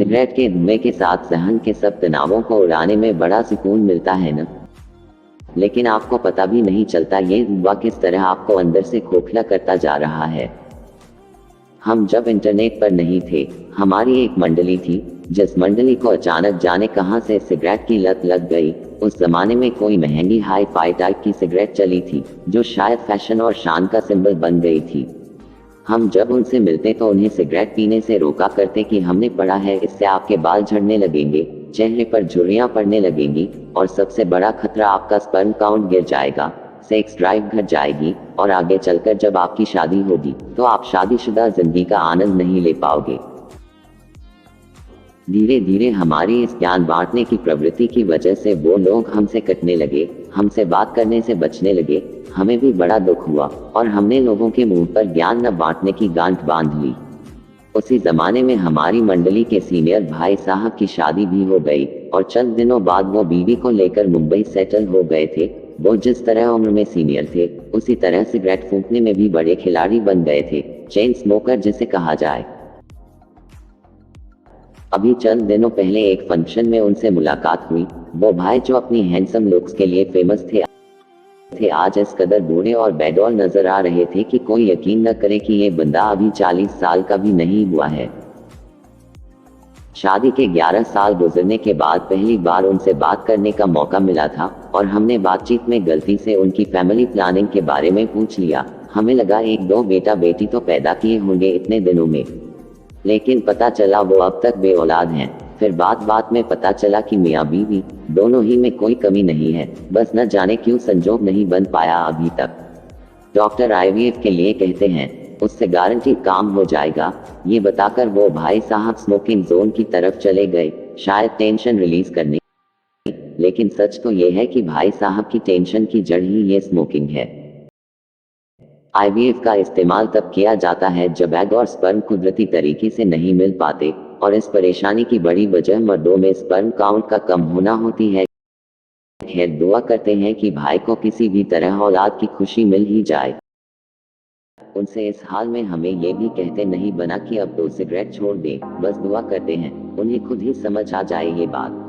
Cigarette के धुएं के साथ जहन के सब तनावों को उड़ाने में बड़ा सुकून मिलता है ना। लेकिन आपको पता भी नहीं चलता ये धुआं किस तरह आपको अंदर से खोखला करता जा रहा है। हम जब इंटरनेट पर नहीं थे, हमारी एक मंडली थी, जिस मंडली को अचानक जाने कहां से सिगरेट की लत लग गई। उस जमाने में कोई महंगी हाई फाई टाइप की सिगरेट चली थी, जो शायद फैशन और शान का सिंबल बन गई थी। हम जब उनसे मिलते तो उन्हें सिगरेट पीने से रोका करते कि हमने पढ़ा है इससे आपके बाल झड़ने लगेंगे, चेहरे पर झुर्रियां पड़ने लगेंगी, और सबसे बड़ा खतरा आपका स्पर्म काउंट गिर जाएगा, सेक्स ड्राइव घट जाएगी, और आगे चलकर जब आपकी शादी होगी तो आप शादीशुदा जिंदगी का आनंद नहीं ले पाओगे। धीरे धीरे हमारी इस ज्ञान बांटने की प्रवृत्ति की वजह से वो लोग हमसे कटने लगे, हमसे बात करने से बचने लगे। हमें भी बड़ा दुख हुआ और हमने लोगों के मुंह पर ज्ञान न बांटने की गांठ बांध ली। उसी जमाने में हमारी मंडली के सीनियर भाई साहब की शादी भी हो गई और चंद दिनों बाद वो बीवी को लेकर मुंबई सेटल हो गए थे। वो जिस तरह उम्र में सीनियर थे, उसी तरह सिगरेट फूंकने में भी बड़े खिलाड़ी बन गए थे, चेन स्मोकर जिसे कहा जाए। अभी चंद दिनों पहले एक फंक्शन में उनसे मुलाकात हुई। वो भाई जो अपनी हैंडसम लुक्स के लिए फेमस थे आज इस कदर बूढ़े और बेडौल नजर आ रहे थे कि कोई यकीन न करे कि ये बंदा अभी 40 साल का भी नहीं हुआ है। शादी के 11 साल गुजरने के बाद पहली बार उनसे बात करने का मौका मिला था और हमने बातचीत में गलती से उनकी फैमिली प्लानिंग के बारे में पूछ लिया। हमें लगा एक दो बेटा बेटी तो पैदा किए होंगे इतने दिनों में, लेकिन पता चला वो अब तक बेऔलाद हैं। फिर बात बात में पता चला कि मियाँ बीवी दोनों ही में कोई कमी नहीं है, बस न जाने क्यों संजोग नहीं बन पाया अभी तक। डॉक्टर आईवीएफ के लिए कहते हैं, उससे गारंटी काम हो जाएगा। ये बताकर वो भाई साहब स्मोकिंग जोन की तरफ चले गए, शायद टेंशन रिलीज करने। लेकिन सच तो ये है कि भाई साहब की टेंशन की जड़ ही ये स्मोकिंग है। आईवीएफ का इस्तेमाल तब किया जाता है जब एग और स्पर्म कुदरती तरीके से नहीं मिल पाते, और इस परेशानी की बड़ी वजह मर्दों में स्पर्म काउंट का कम होना होती है। खैर दुआ करते हैं कि भाई को किसी भी तरह औलाद की खुशी मिल ही जाए। उनसे इस हाल में हमें ये भी कहते नहीं बना कि अब तो सिगरेट छोड़ दे, बस दुआ करते हैं उन्हें खुद ही समझ आ जाए ये बात।